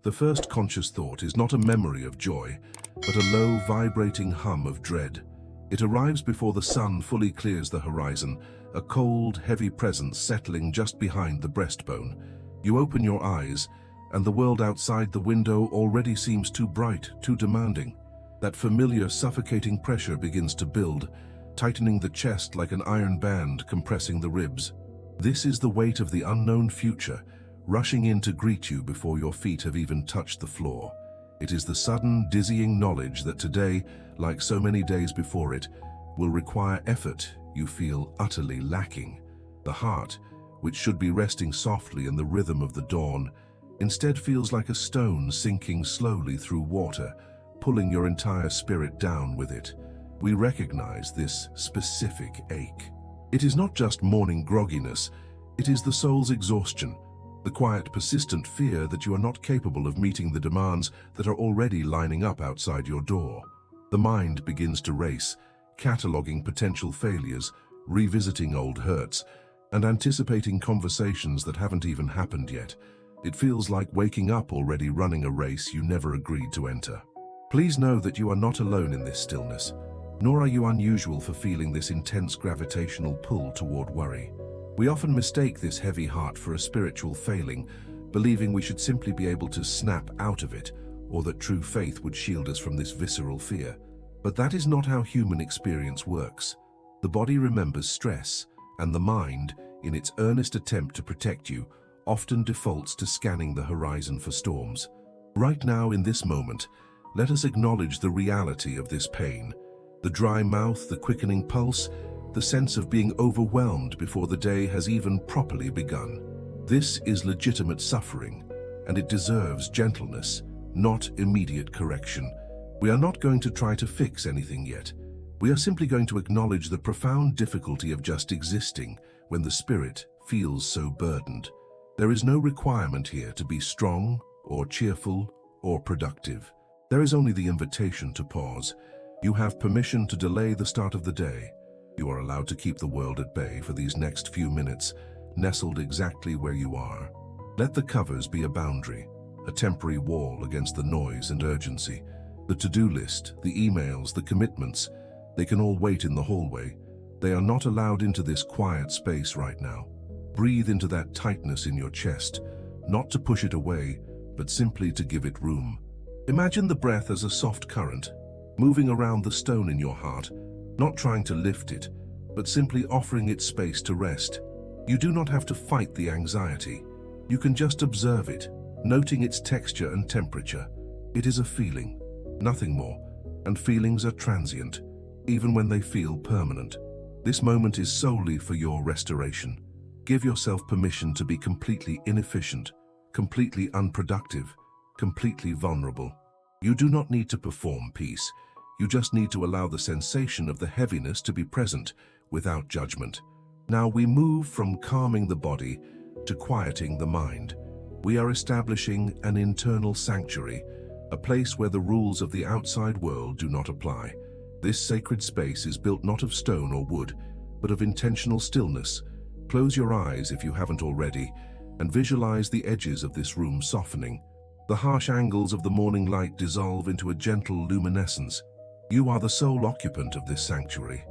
The first conscious thought is not a memory of joy, but a low, vibrating hum of dread. It arrives before the sun fully clears the horizon, a cold, heavy presence settling just behind the breastbone. You open your eyes, and the world outside the window already seems too bright, too demanding. That familiar, suffocating pressure begins to build, tightening the chest like an iron band compressing the ribs. This is the weight of the unknown future, rushing in to greet you before your feet have even touched the floor. It is the sudden, dizzying knowledge that today, like so many days before it, will require effort you feel utterly lacking. The heart, which should be resting softly in the rhythm of the dawn, instead feels like a stone sinking slowly through water, pulling your entire spirit down with it. We recognize this specific ache. It is not just morning grogginess, it is the soul's exhaustion, the quiet, persistent fear that you are not capable of meeting the demands that are already lining up outside your door. The mind begins to race, cataloging potential failures, revisiting old hurts, and anticipating conversations that haven't even happened yet. It feels like waking up already running a race you never agreed to enter. Please know that you are not alone in this stillness, nor are you unusual for feeling this intense gravitational pull toward worry. We often mistake this heavy heart for a spiritual failing, believing we should simply be able to snap out of it, or that true faith would shield us from this visceral fear. But that is not how human experience works. The body remembers stress, and the mind, in its earnest attempt to protect you, often defaults to scanning the horizon for storms. Right now, in this moment, let us acknowledge the reality of this pain. The dry mouth, the quickening pulse, the sense of being overwhelmed before the day has even properly begun. This is legitimate suffering, and it deserves gentleness, not immediate correction. We are not going to try to fix anything yet. We are simply going to acknowledge the profound difficulty of just existing when the spirit feels so burdened. There is no requirement here to be strong or cheerful or productive. There is only the invitation to pause. You have permission to delay the start of the day. You are allowed to keep the world at bay for these next few minutes, nestled exactly where you are. Let the covers be a boundary, a temporary wall against the noise and urgency. The to-do list, the emails, the commitments, they can all wait in the hallway. They are not allowed into this quiet space right now. Breathe into that tightness in your chest, not to push it away, but simply to give it room. Imagine the breath as a soft current, moving around the stone in your heart, not trying to lift it, but simply offering it space to rest. You do not have to fight the anxiety. You can just observe it, noting its texture and temperature. It is a feeling, nothing more, and feelings are transient, even when they feel permanent. This moment is solely for your restoration. Give yourself permission to be completely inefficient, completely unproductive, completely vulnerable. You do not need to perform peace. You just need to allow the sensation of the heaviness to be present without judgment. Now we move from calming the body to quieting the mind. We are establishing an internal sanctuary, a place where the rules of the outside world do not apply. This sacred space is built not of stone or wood, but of intentional stillness. Close your eyes if you haven't already, and visualize the edges of this room softening. The harsh angles of the morning light dissolve into a gentle luminescence. You are the sole occupant of this sanctuary,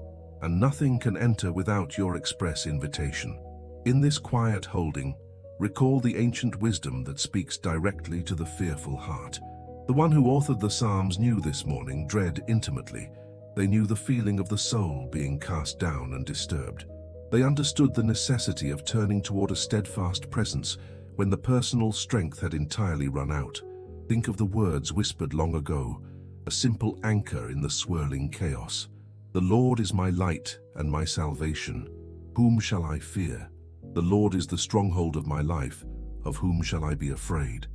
and nothing can enter without your express invitation. In this quiet holding, recall the ancient wisdom that speaks directly to the fearful heart. The one who authored the Psalms knew this morning dread intimately. They knew the feeling of the soul being cast down and disturbed. They understood the necessity of turning toward a steadfast presence when the personal strength had entirely run out. Think of the words whispered long ago, a simple anchor in the swirling chaos. The Lord is my light and my salvation. Whom shall I fear? The Lord is the stronghold of my life. Of whom shall I be afraid?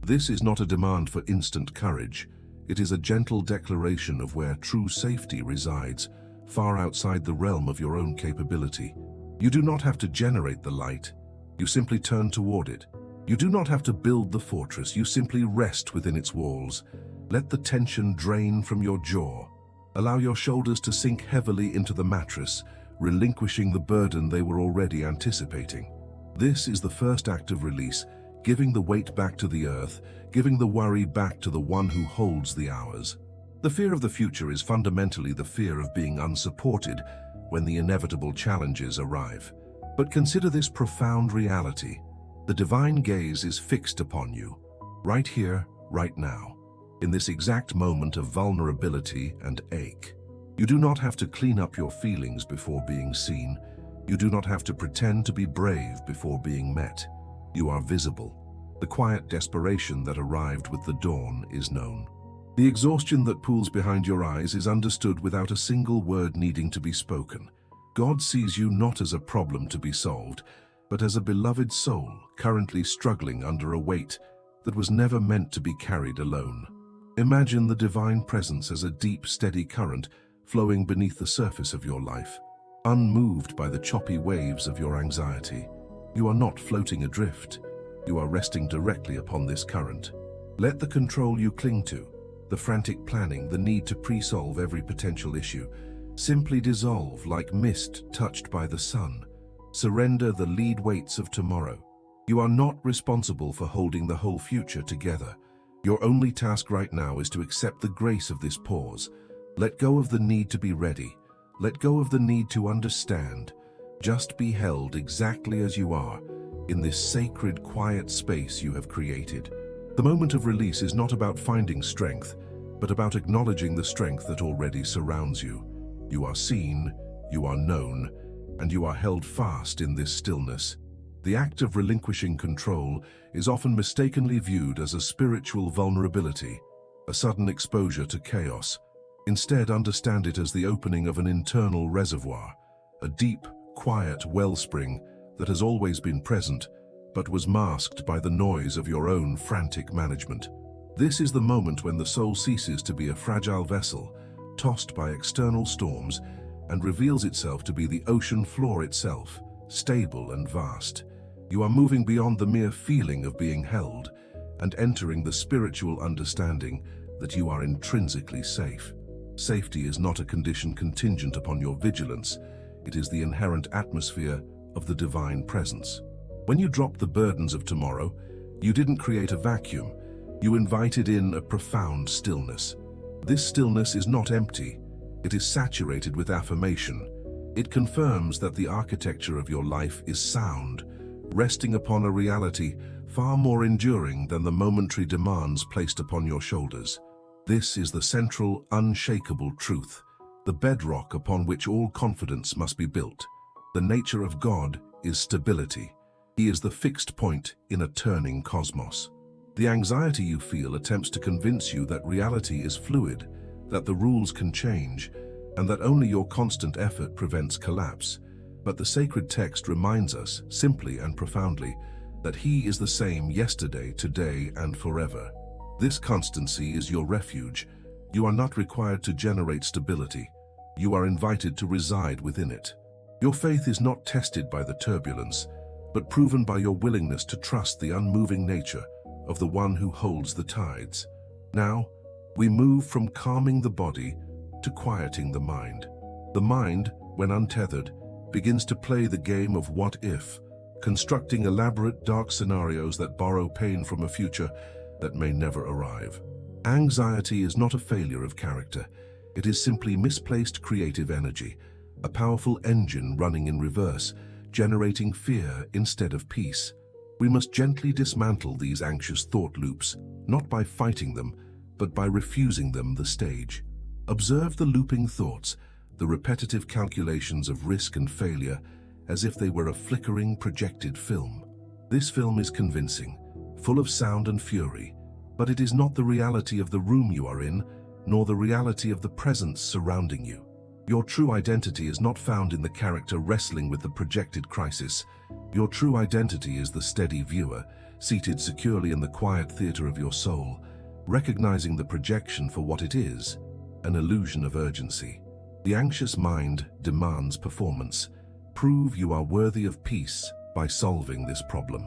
This is not a demand for instant courage. It is a gentle declaration of where true safety resides, far outside the realm of your own capability. You do not have to generate the light. You simply turn toward it. You do not have to build the fortress. You simply rest within its walls. Let the tension drain from your jaw. Allow your shoulders to sink heavily into the mattress, relinquishing the burden they were already anticipating. This is the first act of release, giving the weight back to the earth, giving the worry back to the one who holds the hours. The fear of the future is fundamentally the fear of being unsupported when the inevitable challenges arrive. But consider this profound reality. The divine gaze is fixed upon you, right here, right now, in this exact moment of vulnerability and ache. You do not have to clean up your feelings before being seen. You do not have to pretend to be brave before being met. You are visible. The quiet desperation that arrived with the dawn is known. The exhaustion that pools behind your eyes is understood without a single word needing to be spoken. God sees you not as a problem to be solved, but as a beloved soul currently struggling under a weight that was never meant to be carried alone. Imagine the divine presence as a deep, steady current flowing beneath the surface of your life, unmoved by the choppy waves of your anxiety. You are not floating adrift. You are resting directly upon this current. Let the control you cling to, the frantic planning, the need to pre-solve every potential issue, simply dissolve like mist touched by the sun. Surrender the lead weights of tomorrow. You are not responsible for holding the whole future together. Your only task right now is to accept the grace of this pause. Let go of the need to be ready. Let go of the need to understand. Just be held exactly as you are, in this sacred, quiet space you have created. The moment of release is not about finding strength, but about acknowledging the strength that already surrounds you. You are seen, you are known, and you are held fast in this stillness. The act of relinquishing control is often mistakenly viewed as a spiritual vulnerability, a sudden exposure to chaos. Instead, understand it as the opening of an internal reservoir, a deep, quiet wellspring that has always been present, but was masked by the noise of your own frantic management. This is the moment when the soul ceases to be a fragile vessel, tossed by external storms, and reveals itself to be the ocean floor itself, stable and vast. You are moving beyond the mere feeling of being held, and entering the spiritual understanding that you are intrinsically safe. Safety is not a condition contingent upon your vigilance. It is the inherent atmosphere of the divine presence. When you drop the burdens of tomorrow, you didn't create a vacuum. You invited in a profound stillness. This stillness is not empty. It is saturated with affirmation. It confirms that the architecture of your life is sound, resting upon a reality far more enduring than the momentary demands placed upon your shoulders. This is the central, unshakable truth, the bedrock upon which all confidence must be built. The nature of God is stability. He is the fixed point in a turning cosmos. The anxiety you feel attempts to convince you that reality is fluid, that the rules can change, and that only your constant effort prevents collapse. But the sacred text reminds us, simply and profoundly, that He is the same yesterday, today, and forever. This constancy is your refuge. You are not required to generate stability. You are invited to reside within it. Your faith is not tested by the turbulence, but proven by your willingness to trust the unmoving nature of the one who holds the tides. Now, we move from calming the body to quieting the mind. The mind, when untethered, begins to play the game of what if, constructing elaborate dark scenarios that borrow pain from a future that may never arrive. Anxiety is not a failure of character. It is simply misplaced creative energy, a powerful engine running in reverse, generating fear instead of peace. We must gently dismantle these anxious thought loops, not by fighting them, but by refusing them the stage. Observe the looping thoughts, the repetitive calculations of risk and failure, as if they were a flickering projected film. This film is convincing, full of sound and fury, but it is not the reality of the room you are in, nor the reality of the presence surrounding you. Your true identity is not found in the character wrestling with the projected crisis. Your true identity is the steady viewer, seated securely in the quiet theater of your soul, recognizing the projection for what it is, an illusion of urgency. The anxious mind demands performance. Prove you are worthy of peace by solving this problem.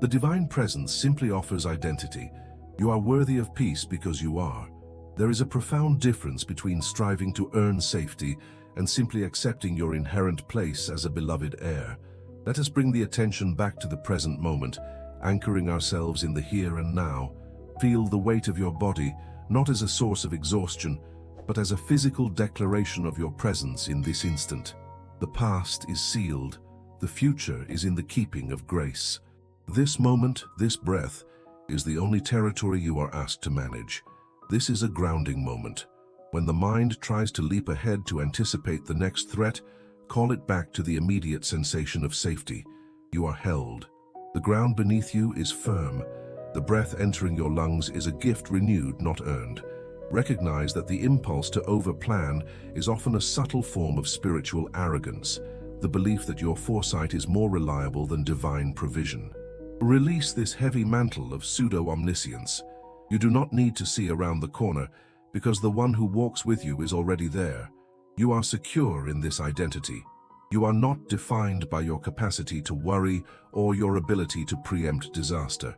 The divine presence simply offers identity. You are worthy of peace because you are. There is a profound difference between striving to earn safety and simply accepting your inherent place as a beloved heir. Let us bring the attention back to the present moment, anchoring ourselves in the here and now. Feel the weight of your body, not as a source of exhaustion, but as a physical declaration of your presence in this instant. The past is sealed, the future is in the keeping of grace. This moment, this breath, is the only territory you are asked to manage. This is a grounding moment. When the mind tries to leap ahead to anticipate the next threat, call it back to the immediate sensation of safety. You are held. The ground beneath you is firm. The breath entering your lungs is a gift renewed, not earned. Recognize that the impulse to overplan is often a subtle form of spiritual arrogance, the belief that your foresight is more reliable than divine provision. Release this heavy mantle of pseudo-omniscience. You do not need to see around the corner, because the one who walks with you is already there. You are secure in this identity. You are not defined by your capacity to worry or your ability to preempt disaster.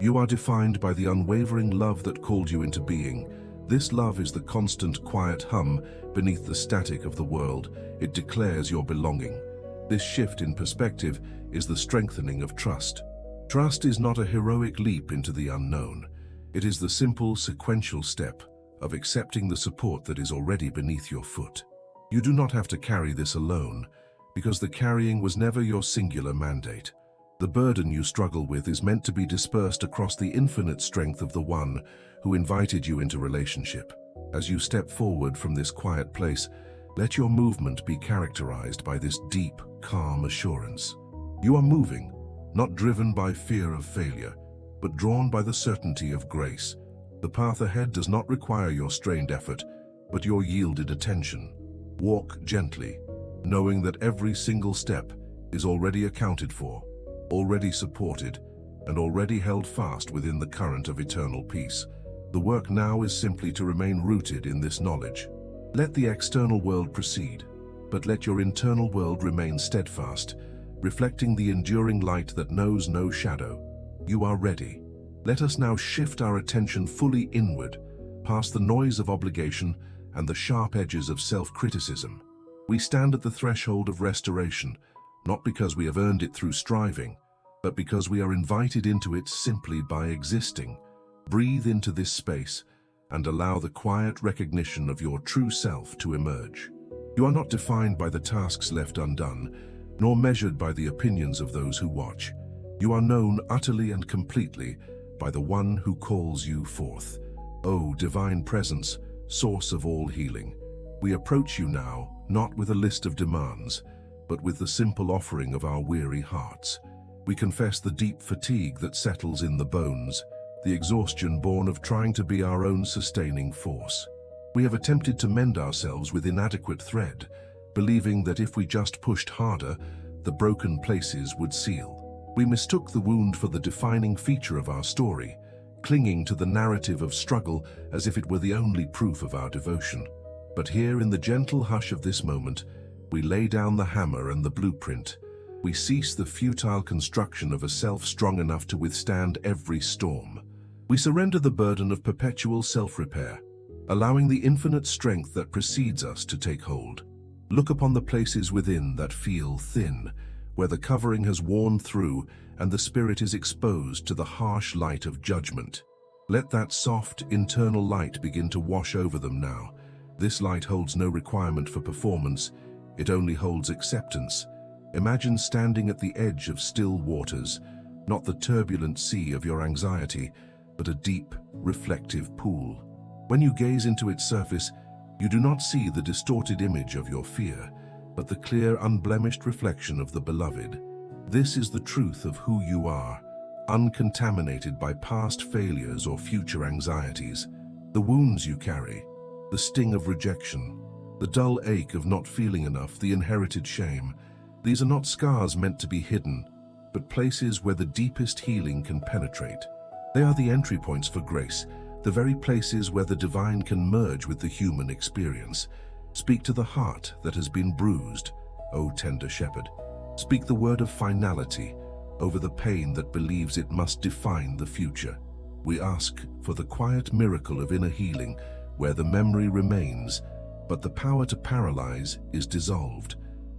You are defined by the unwavering love that called you into being. This love is the constant, quiet hum beneath the static of the world. It declares your belonging. This shift in perspective is the strengthening of trust. Trust is not a heroic leap into the unknown. It is the simple, sequential step of accepting the support that is already beneath your foot. You do not have to carry this alone, because the carrying was never your singular mandate. The burden you struggle with is meant to be dispersed across the infinite strength of the one who invited you into relationship. As you step forward from this quiet place, let your movement be characterized by this deep, calm assurance. You are moving, not driven by fear of failure, but drawn by the certainty of grace. The path ahead does not require your strained effort, but your yielded attention. Walk gently, knowing that every single step is already accounted for, already supported, and already held fast within the current of eternal peace. The work now is simply to remain rooted in this knowledge. Let the external world proceed, but let your internal world remain steadfast, reflecting the enduring light that knows no shadow. You are ready. Let us now shift our attention fully inward, past the noise of obligation and the sharp edges of self-criticism. We stand at the threshold of restoration, not because we have earned it through striving, but because we are invited into it simply by existing. Breathe into this space and allow the quiet recognition of your true self to emerge. You are not defined by the tasks left undone, nor measured by the opinions of those who watch. You are known utterly and completely by the one who calls you forth. O divine presence, source of all healing, we approach you now, not with a list of demands, but with the simple offering of our weary hearts. We confess the deep fatigue that settles in the bones, the exhaustion born of trying to be our own sustaining force. We have attempted to mend ourselves with inadequate thread, believing that if we just pushed harder, the broken places would seal. We mistook the wound for the defining feature of our story, clinging to the narrative of struggle as if it were the only proof of our devotion. But here in the gentle hush of this moment, we lay down the hammer and the blueprint. We cease the futile construction of a self strong enough to withstand every storm. We surrender the burden of perpetual self-repair, allowing the infinite strength that precedes us to take hold. Look upon the places within that feel thin, where the covering has worn through and the spirit is exposed to the harsh light of judgment. Let that soft, internal light begin to wash over them now. This light holds no requirement for performance, it only holds acceptance. Imagine standing at the edge of still waters, not the turbulent sea of your anxiety, but a deep, reflective pool. When you gaze into its surface, you do not see the distorted image of your fear, but the clear, unblemished reflection of the beloved. This is the truth of who you are, uncontaminated by past failures or future anxieties. The wounds you carry, the sting of rejection, the dull ache of not feeling enough, the inherited shame, these are not scars meant to be hidden, but places where the deepest healing can penetrate. They are the entry points for grace, the very places where the divine can merge with the human experience. Speak to the heart that has been bruised, O tender shepherd. Speak the word of finality over the pain that believes it must define the future. We ask for the quiet miracle of inner healing where the memory remains, but the power to paralyze is dissolved.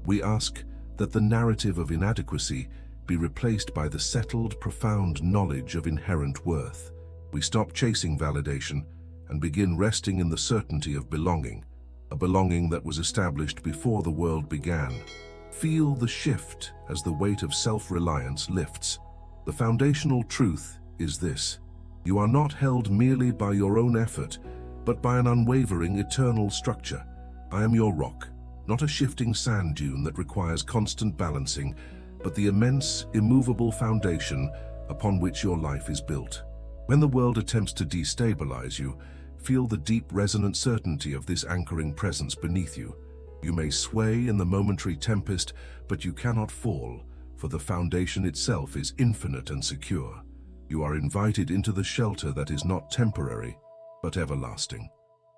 We ask that the narrative of inadequacy be replaced by the settled, profound knowledge of inherent worth. We stop chasing validation and begin resting in the certainty of belonging, a belonging that was established before the world began. Feel the shift as the weight of self-reliance lifts. The foundational truth is this: you are not held merely by your own effort, but by an unwavering, eternal structure. I am your rock, not a shifting sand dune that requires constant balancing, but the immense, immovable foundation upon which your life is built. When the world attempts to destabilize you, feel the deep, resonant certainty of this anchoring presence beneath you. You may sway in the momentary tempest, but you cannot fall, for the foundation itself is infinite and secure. You are invited into the shelter that is not temporary, but everlasting.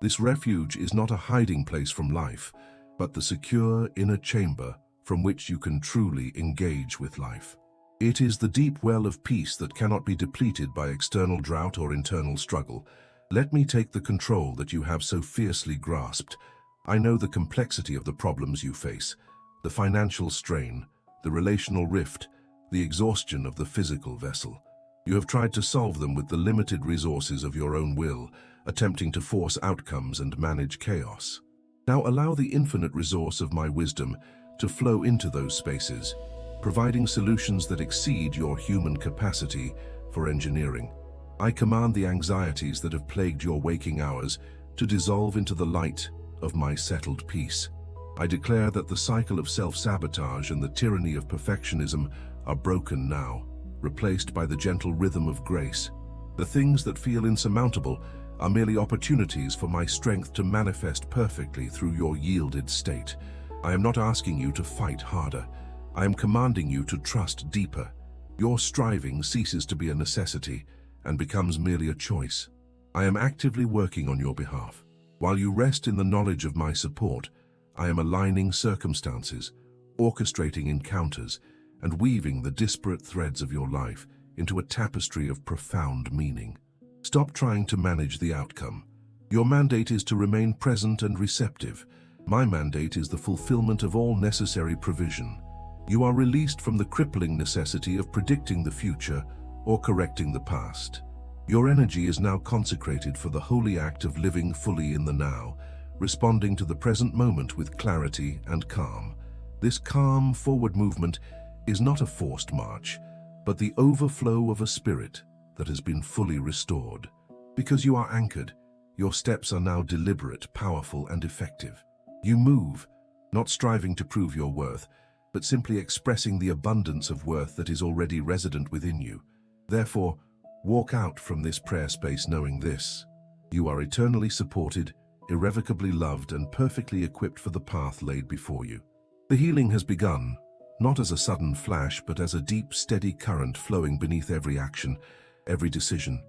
This refuge is not a hiding place from life, but the secure inner chamber from which you can truly engage with life. It is the deep well of peace that cannot be depleted by external drought or internal struggle. Let me take the control that you have so fiercely grasped. I know the complexity of the problems you face, the financial strain, the relational rift, the exhaustion of the physical vessel. You have tried to solve them with the limited resources of your own will, attempting to force outcomes and manage chaos. Now allow the infinite resource of my wisdom to flow into those spaces, providing solutions that exceed your human capacity for engineering. I command the anxieties that have plagued your waking hours to dissolve into the light of my settled peace. I declare that the cycle of self-sabotage and the tyranny of perfectionism are broken now, replaced by the gentle rhythm of grace. The things that feel insurmountable are merely opportunities for my strength to manifest perfectly through your yielded state. I am not asking you to fight harder. I am commanding you to trust deeper. Your striving ceases to be a necessity and becomes merely a choice. I am actively working on your behalf. While you rest in the knowledge of my support, I am aligning circumstances, orchestrating encounters, and weaving the disparate threads of your life into a tapestry of profound meaning. Stop trying to manage the outcome. Your mandate is to remain present and receptive. My mandate is the fulfillment of all necessary provision. You are released from the crippling necessity of predicting the future or correcting the past. Your energy is now consecrated for the holy act of living fully in the now, responding to the present moment with clarity and calm. This calm, forward movement is not a forced march, but the overflow of a spirit that has been fully restored. Because you are anchored, your steps are now deliberate, powerful, and effective. You move, not striving to prove your worth, but simply expressing the abundance of worth that is already resident within you. Therefore, walk out from this prayer space knowing this: you are eternally supported, irrevocably loved, and perfectly equipped for the path laid before you. The healing has begun, not as a sudden flash, but as a deep, steady current flowing beneath every action, every decision,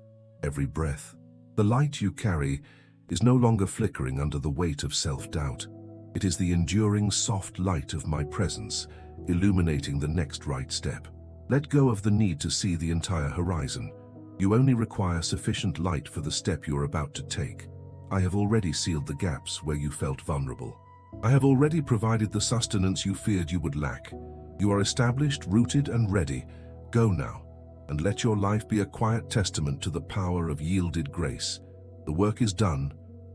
every breath. The light you carry is no longer flickering under the weight of self-doubt. It is the enduring, soft light of my presence, illuminating the next right step. Let go of the need to see the entire horizon. You only require sufficient light for the step you are about to take. I have already sealed the gaps where you felt vulnerable. I have already provided the sustenance you feared you would lack. You are established, rooted, and ready. Go now, and let your life be a quiet testament to the power of yielded grace. The work is done,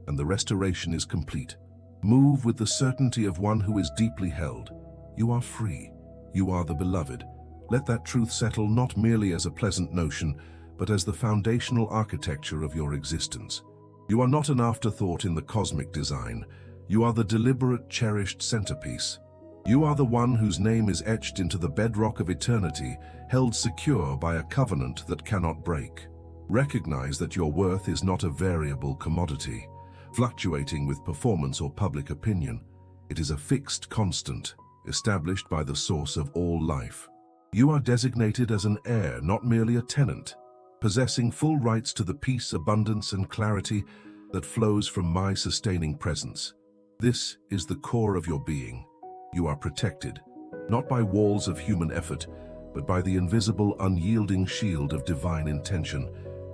and the restoration is complete. Move with the certainty of one who is deeply held. You are free. You are the beloved. Let that truth settle not merely as a pleasant notion, but as the foundational architecture of your existence. You are not an afterthought in the cosmic design. You are the deliberate, cherished centerpiece. You are the one whose name is etched into the bedrock of eternity, held secure by a covenant that cannot break. Recognize that your worth is not a variable commodity, fluctuating with performance or public opinion. It is a fixed constant, established by the source of all life. You are designated as an heir, not merely a tenant, possessing full rights to the peace, abundance, and clarity that flows from my sustaining presence. This is the core of your being. You are protected, not by walls of human effort, but by the invisible, unyielding shield of divine intention.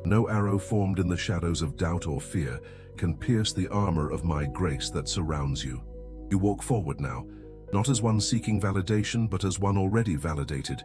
No arrow formed in the shadows of doubt or fear can pierce the armor of my grace that surrounds you. You walk forward now, not as one seeking validation, but as one already validated,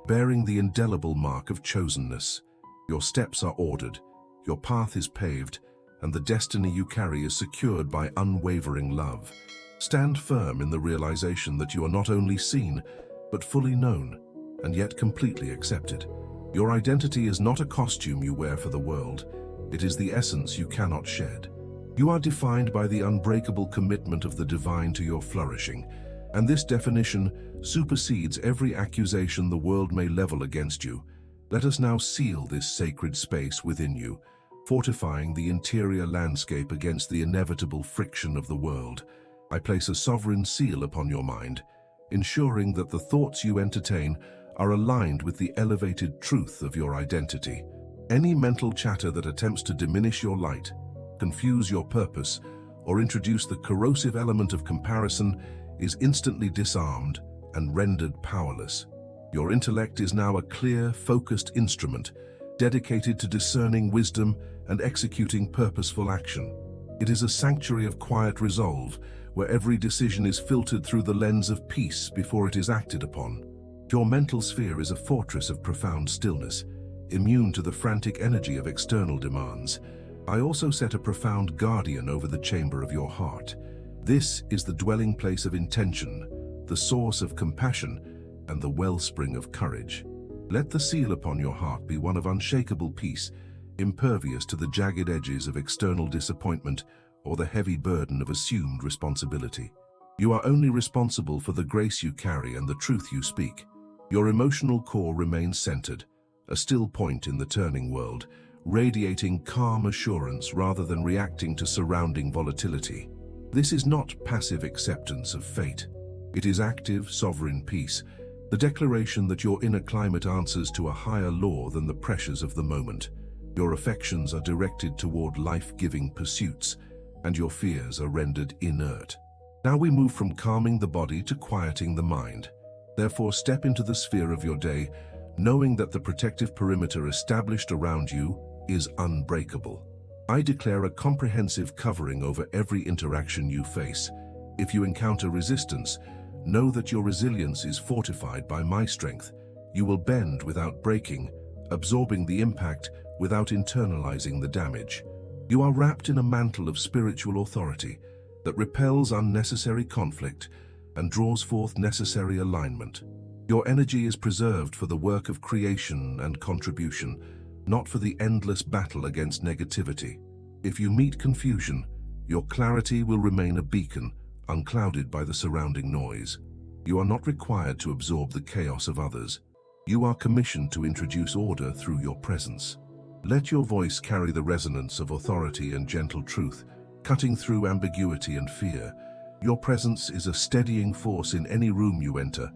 bearing the indelible mark of chosenness. Your steps are ordered, your path is paved, and the destiny you carry is secured by unwavering love. Stand firm in the realization that you are not only seen, but fully known, and yet completely accepted. Your identity is not a costume you wear for the world. It is the essence you cannot shed. You are defined by the unbreakable commitment of the divine to your flourishing, and this definition supersedes every accusation the world may level against you. Let us now seal this sacred space within you, fortifying the interior landscape against the inevitable friction of the world. I place a sovereign seal upon your mind, ensuring that the thoughts you entertain are aligned with the elevated truth of your identity. Any mental chatter that attempts to diminish your light, confuse your purpose, or introduce the corrosive element of comparison is instantly disarmed and rendered powerless. Your intellect is now a clear, focused instrument, dedicated to discerning wisdom and executing purposeful action. It is a sanctuary of quiet resolve, where every decision is filtered through the lens of peace before it is acted upon. Your mental sphere is a fortress of profound stillness, immune to the frantic energy of external demands. I also set a profound guardian over the chamber of your heart. This is the dwelling place of intention, the source of compassion, and the wellspring of courage. Let the seal upon your heart be one of unshakable peace, impervious to the jagged edges of external disappointment or the heavy burden of assumed responsibility. You are only responsible for the grace you carry and the truth you speak. Your emotional core remains centered, a still point in the turning world, radiating calm assurance rather than reacting to surrounding volatility. This is not passive acceptance of fate. It is active, sovereign peace, the declaration that your inner climate answers to a higher law than the pressures of the moment. Your affections are directed toward life-giving pursuits, and your fears are rendered inert. Now we move from calming the body to quieting the mind. Therefore, step into the sphere of your day, knowing that the protective perimeter established around you is unbreakable. I declare a comprehensive covering over every interaction you face. If you encounter resistance, know that your resilience is fortified by my strength. You will bend without breaking, absorbing the impact without internalizing the damage. You are wrapped in a mantle of spiritual authority that repels unnecessary conflict and draws forth necessary alignment. Your energy is preserved for the work of creation and contribution, not for the endless battle against negativity. If you meet confusion, your clarity will remain a beacon, unclouded by the surrounding noise. You are not required to absorb the chaos of others. You are commissioned to introduce order through your presence. Let your voice carry the resonance of authority and gentle truth, cutting through ambiguity and fear. Your presence is a steadying force in any room you enter,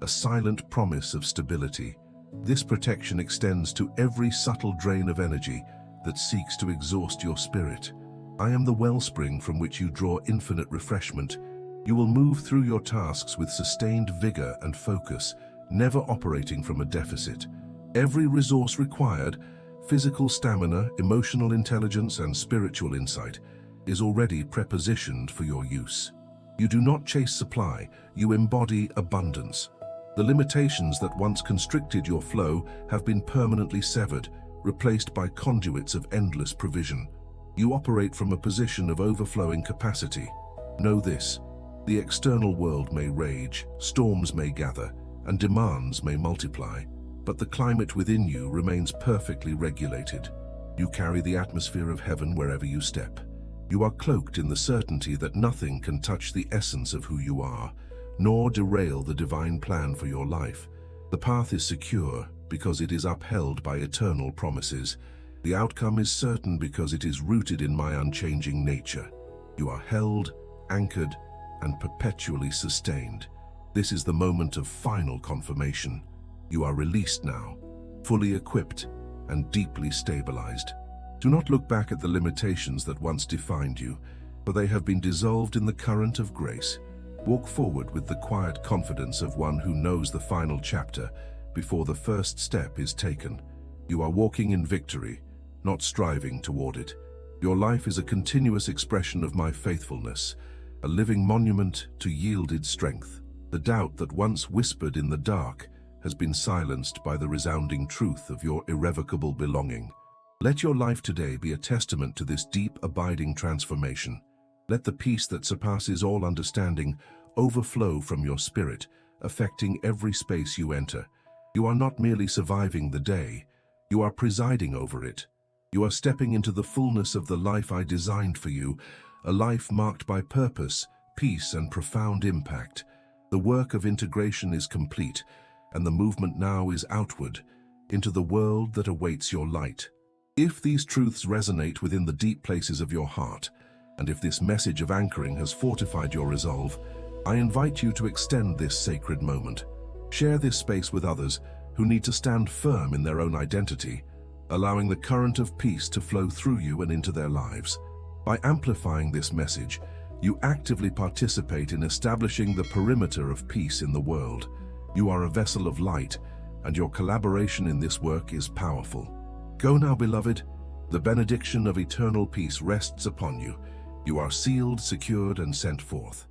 a silent promise of stability. This protection extends to every subtle drain of energy that seeks to exhaust your spirit. I am the wellspring from which you draw infinite refreshment. You will move through your tasks with sustained vigor and focus, never operating from a deficit. Every resource required, physical stamina, emotional intelligence, and spiritual insight, is already prepositioned for your use. You do not chase supply, you embody abundance. The limitations that once constricted your flow have been permanently severed, replaced by conduits of endless provision. You operate from a position of overflowing capacity. Know this: the external world may rage, storms may gather, and demands may multiply, but the climate within you remains perfectly regulated. You carry the atmosphere of heaven wherever you step. You are cloaked in the certainty that nothing can touch the essence of who you are, nor derail the divine plan for your life. The path is secure because it is upheld by eternal promises. The outcome is certain because it is rooted in my unchanging nature. You are held, anchored, and perpetually sustained. This is the moment of final confirmation. You are released now, fully equipped and deeply stabilized. Do not look back at the limitations that once defined you, for they have been dissolved in the current of grace. Walk forward with the quiet confidence of one who knows the final chapter before the first step is taken. You are walking in victory, not striving toward it. Your life is a continuous expression of my faithfulness, a living monument to yielded strength. The doubt that once whispered in the dark has been silenced by the resounding truth of your irrevocable belonging. Let your life today be a testament to this deep, abiding transformation. Let the peace that surpasses all understanding overflow from your spirit, affecting every space you enter. You are not merely surviving the day, you are presiding over it. You are stepping into the fullness of the life I designed for you, a life marked by purpose, peace, and profound impact. The work of integration is complete, and the movement now is outward, into the world that awaits your light. If these truths resonate within the deep places of your heart, and if this message of anchoring has fortified your resolve, I invite you to extend this sacred moment. Share this space with others who need to stand firm in their own identity, allowing the current of peace to flow through you and into their lives. By amplifying this message, you actively participate in establishing the perimeter of peace in the world. You are a vessel of light, and your collaboration in this work is powerful. Go now, beloved. The benediction of eternal peace rests upon you. You are sealed, secured, and sent forth.